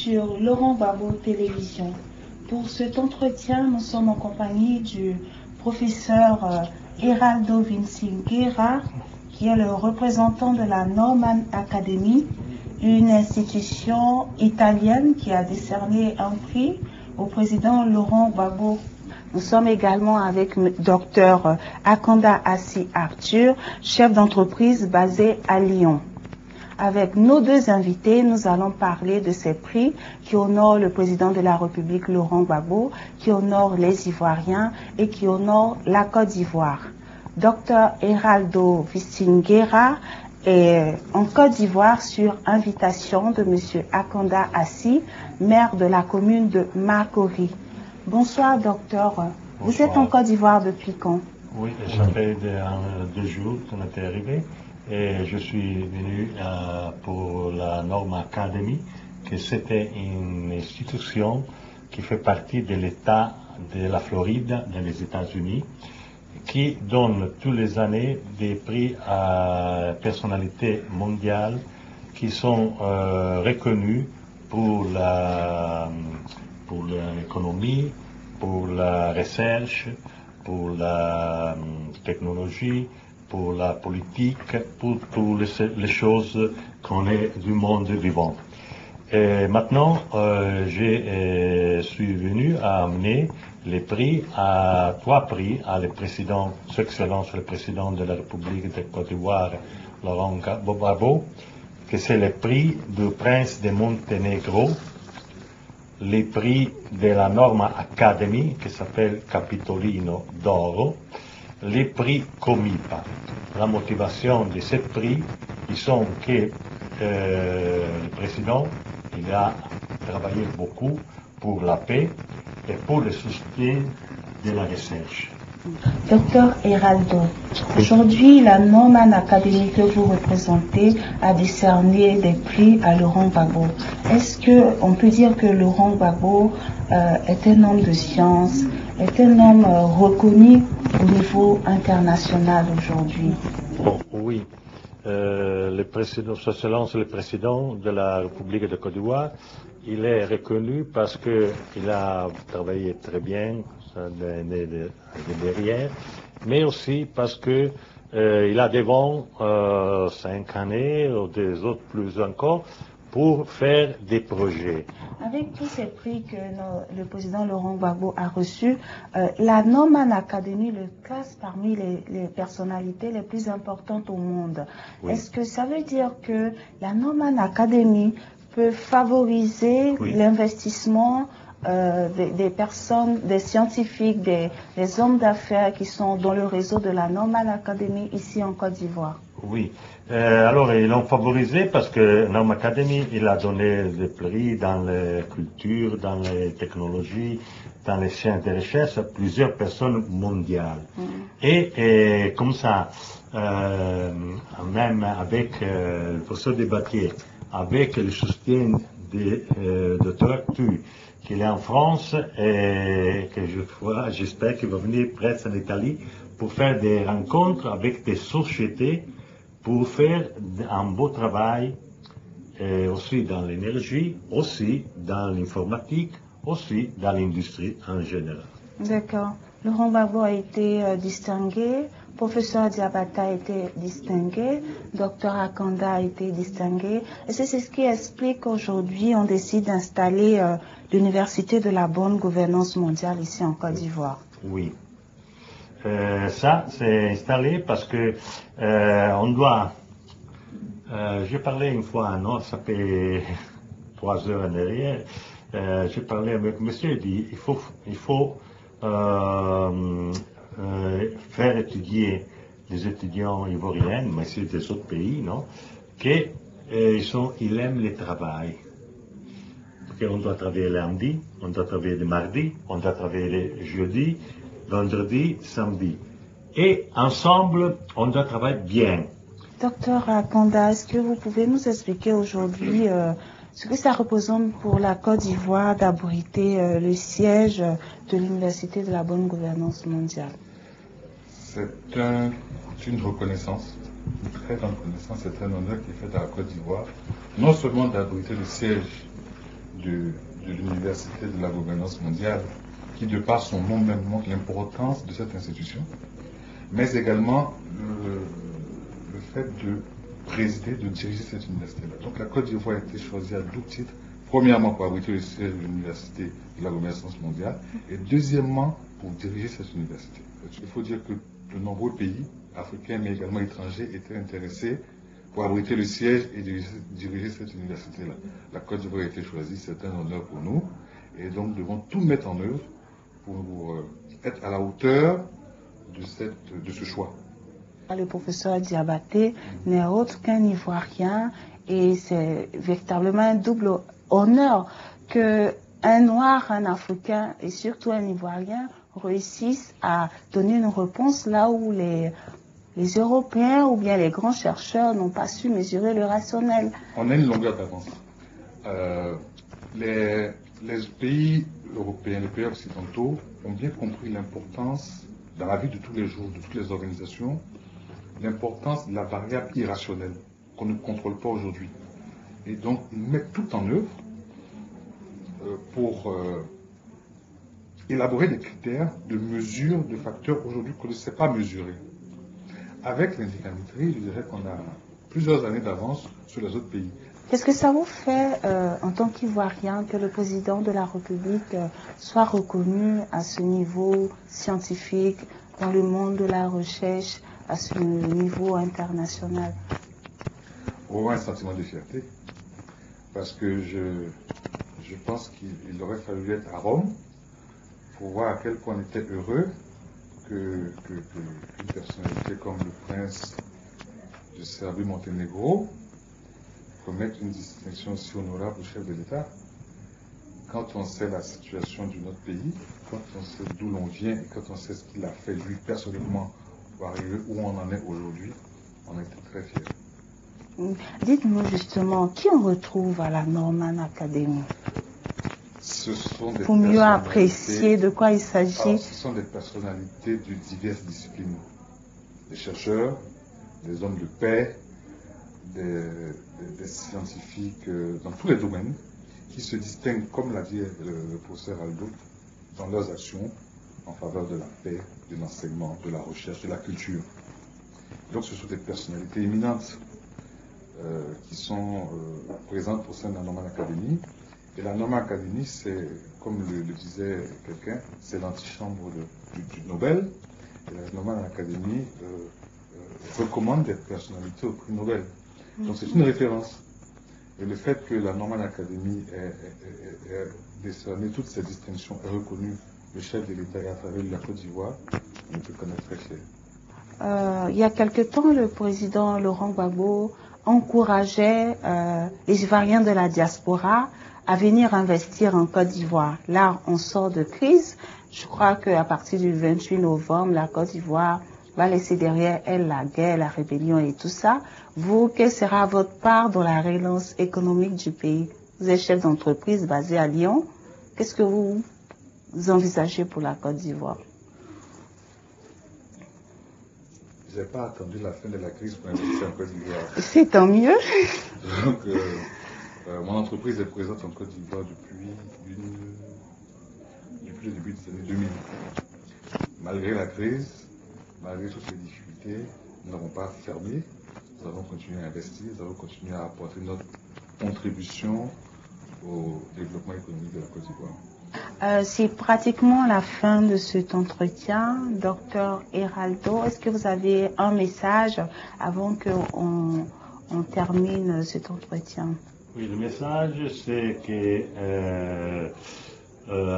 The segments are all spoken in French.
sur Laurent Gbagbo Télévision. Pour cet entretien, nous sommes en compagnie du professeur Heraldo Vicinguerra, qui est le représentant de la Norman Academy, une institution italienne qui a décerné un prix au président Laurent Gbagbo. Nous sommes également avec Dr Akanda Assi Arthur, chef d'entreprise basé à Lyon. Avec nos deux invités, nous allons parler de ces prix qui honorent le président de la République Laurent Gbagbo, qui honorent les Ivoiriens et qui honorent la Côte d'Ivoire. Dr Heraldo Vicinguerra est en Côte d'Ivoire sur invitation de M. Akanda Assi, maire de la commune de Makori. Bonsoir docteur. Bonsoir. Vous êtes en Côte d'Ivoire depuis quand? Oui, ça fait 2 jours qu'on est arrivé et je suis venu pour la Norman Academy, que c'était une institution qui fait partie de l'État de la Floride dans les États-Unis, qui donne tous les années des prix à personnalités mondiales qui sont reconnues pour l'économie, pour la recherche, pour la technologie, pour la politique, pour toutes les choses qu'on est du monde vivant. Et maintenant, je suis venu à amener les prix à 3 prix à le président, Son Excellence le président de la République de Côte d'Ivoire, Laurent Gbagbo, que c'est le prix du prince de Monténégro, les prix de la Norman Academy, qui s'appelle Capitolino d'Oro, les prix Comipa. La motivation de ces prix, ils sont que le président, il a travaillé beaucoup pour la paix et pour le soutien de la recherche. Docteur Heraldo, aujourd'hui la Norman Academy que vous représentez a décerné des prix à Laurent Gbagbo. Est-ce qu'on peut dire que Laurent Gbagbo est un homme de science, est un homme reconnu au niveau international aujourd'hui? Oh, oui. Le président, Son Excellence le président de la République de Côte d'Ivoire, il est reconnu parce qu'il a travaillé très bien derrière, mais aussi parce que il a devant 5 années ou des autres plus encore pour faire des projets. Avec tous ces prix que le président Laurent Gbagbo a reçus, la Norman Academy le classe parmi les personnalités les plus importantes au monde. Oui. Est-ce que ça veut dire que la Norman Academy peut favoriser l'investissement des personnes, des scientifiques, des hommes d'affaires qui sont dans le réseau de la Norman Academy ici en Côte d'Ivoire? Oui. Alors, ils l'ont favorisé parce que Norman Academy, il a donné des prix dans les cultures, dans les technologies, dans les sciences de recherche à plusieurs personnes mondiales. Et comme ça, même avec le professeur Desbatiers, avec le soutien de Dr Arthur, qu'il est en France et que j'espère qu'il va venir presque en Italie pour faire des rencontres avec des sociétés pour faire un beau travail aussi dans l'énergie, aussi dans l'informatique, aussi dans l'industrie en général. D'accord. Laurent Gbagbo a été distingué, professeur Diabata a été distingué, docteur Akanda a été distingué. Et c'est ce qui explique qu'aujourd'hui on décide d'installer l'Université de la bonne gouvernance mondiale ici en Côte d'Ivoire. Oui. Ça, c'est installé parce que on doit... j'ai parlé une fois, non, ça fait 3 heures en arrière, j'ai parlé avec monsieur, il dit, il faut faire étudier les étudiants ivoiriens, mais aussi des autres pays, non, qu'ils aiment le travail. On doit travailler lundi, on doit travailler le mardi, on doit travailler le jeudi, vendredi, samedi. Et ensemble, on doit travailler bien. Docteur Akanda, est-ce que vous pouvez nous expliquer aujourd'hui ce que ça représente pour la Côte d'Ivoire d'abriter le siège de l'Université de la bonne gouvernance mondiale? C'est une reconnaissance, une très grande reconnaissance, c'est un honneur qui est fait à la Côte d'Ivoire, non seulement d'abriter le siège de l'Université de la gouvernance mondiale, qui de par son nom même montre l'importance de cette institution, mais également le fait de présider, de diriger cette université-là. Donc la Côte d'Ivoire a été choisie à double titre. Premièrement, pour abriter le siège de l'Université de la gouvernance mondiale, et deuxièmement, pour diriger cette université. Il faut dire que de nombreux pays, africains mais également étrangers, étaient intéressés pour abriter le siège et diriger cette université-là. La Côte d'Ivoire a été choisie, c'est un honneur pour nous, et donc nous devons tout mettre en œuvre pour être à la hauteur de ce choix. Le professeur Diabaté n'est autre qu'un Ivoirien et c'est véritablement un double honneur qu'un Noir, un Africain et surtout un Ivoirien réussissent à donner une réponse là où les Européens ou bien les grands chercheurs n'ont pas su mesurer le rationnel. On a une longueur d'avance. Les pays européens, les pays occidentaux ont bien compris l'importance, dans la vie de tous les jours, de toutes les organisations, l'importance de la variable irrationnelle qu'on ne contrôle pas aujourd'hui. Et donc, ils mettent tout en œuvre pour élaborer des critères de mesure de facteurs aujourd'hui qu'on ne sait pas mesurer. Avec l'indicamétrie, je dirais qu'on a plusieurs années d'avance sur les autres pays. Qu'est-ce que ça vous fait en tant qu'Ivoirien que le président de la République soit reconnu à ce niveau scientifique dans le monde de la recherche, à ce niveau international? Au moins un sentiment de fierté, parce que je pense qu'il aurait fallu être à Rome pour voir à quel point on était heureux qu'une personnalité comme le prince de Serbie-Monténégro remette une distinction aussi honorable au chef de l'État. Quand on sait la situation de notre pays, quand on sait d'où l'on vient et quand on sait ce qu'il a fait lui personnellement pour arriver où on en est aujourd'hui, on était très fiers. Dites-nous justement, qui on retrouve à la Norman Academy? Ce sont des pour mieux apprécier de quoi il s'agit. Ce sont des personnalités de diverses disciplines. Des chercheurs, des hommes de paix, des scientifiques dans tous les domaines qui se distinguent, comme l'a dit le professeur Aldo, dans leurs actions en faveur de la paix, de l'enseignement, de la recherche, de la culture. Donc ce sont des personnalités éminentes qui sont présentes au sein de la Norman Academy. Et la Norman Academy, c'est, comme le disait quelqu'un, c'est l'antichambre du Nobel. Et la Norman Academy recommande des personnalités au prix Nobel. Donc c'est une référence. Et le fait que la Norman Academy ait décerné toutes ces distinctions et reconnu le chef de l'État à travers la Côte d'Ivoire, on peut connaître très fier. Il y a quelque temps, le président Laurent Gbagbo encourageait les Ivoiriens de la diaspora à venir investir en Côte d'Ivoire. Là, on sort de crise. Je crois qu'à partir du 28 novembre, la Côte d'Ivoire va laisser derrière elle la guerre, la rébellion et tout ça. Vous, quelle sera votre part dans la relance économique du pays? Vous êtes chef d'entreprise basé à Lyon. Qu'est-ce que vous envisagez pour la Côte d'Ivoire? Je n'ai pas attendu la fin de la crise pour investir en Côte d'Ivoire. C'est tant mieux. Donc, mon entreprise est présente en Côte d'Ivoire depuis le début des années 2000. Malgré la crise, malgré toutes les difficultés, nous n'avons pas fermé. Nous avons continué à investir, nous avons continué à apporter notre contribution au développement économique de la Côte d'Ivoire. C'est pratiquement la fin de cet entretien. Docteur Héraldo, est-ce que vous avez un message avant qu'on termine cet entretien? Oui, le message, c'est que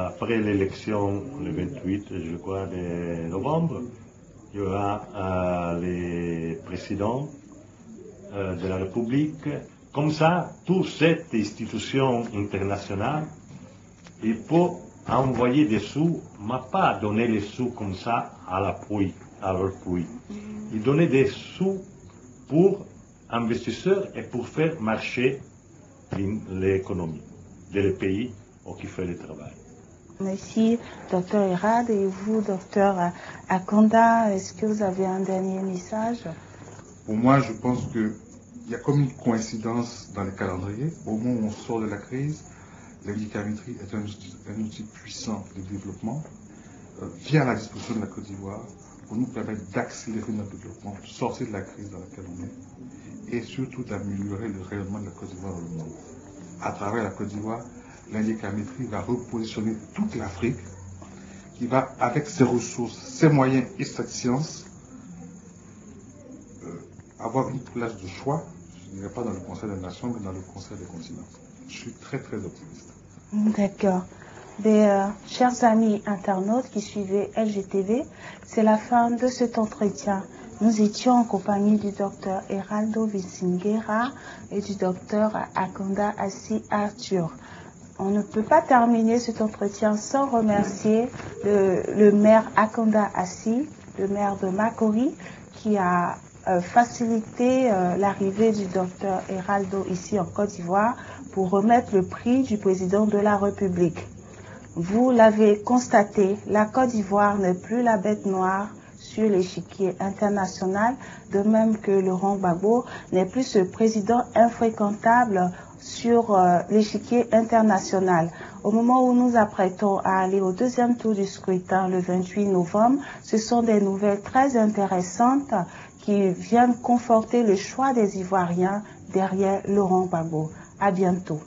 après l'élection, le 28, je crois, de novembre, il y aura les présidents de la République. Comme ça, toute cette institution internationale, il faut envoyer des sous, mais pas donner les sous comme ça à leur puits. Il donner des sous pour investisseurs et pour faire marcher l'économie des pays qui fait le travail. Merci, docteur Hérad. Et vous, docteur Akonda, est-ce que vous avez un dernier message? Pour moi, je pense qu'il y a comme une coïncidence dans les calendriers. Au moment où on sort de la crise, L'indicamétrie est un outil puissant de développement, vient à la disposition de la Côte d'Ivoire pour nous permettre d'accélérer notre développement, de sortir de la crise dans laquelle on est et surtout d'améliorer le rayonnement de la Côte d'Ivoire dans le monde. À travers la Côte d'Ivoire, l'indicamétrie va repositionner toute l'Afrique qui va, avec ses ressources, ses moyens et cette science, avoir une place de choix, je ne dirais pas dans le Conseil des Nations, mais dans le Conseil des continents. Je suis très très optimiste. D'accord. Chers amis internautes qui suivaient LGTV, c'est la fin de cet entretien. Nous étions en compagnie du docteur Heraldo Vincent-Guerra et du docteur Akonda Assi Arthur. On ne peut pas terminer cet entretien sans remercier le maire Akonda Assi, le maire de Makori, qui a facilité l'arrivée du docteur Heraldo ici en Côte d'Ivoire pour remettre le prix du président de la République. Vous l'avez constaté, la Côte d'Ivoire n'est plus la bête noire sur l'échiquier international, de même que Laurent Gbagbo n'est plus ce président infréquentable sur l'échiquier international. Au moment où nous apprêtons à aller au deuxième tour du scrutin le 28 novembre, ce sont des nouvelles très intéressantes qui viennent conforter le choix des Ivoiriens derrière Laurent Gbagbo. À bientôt.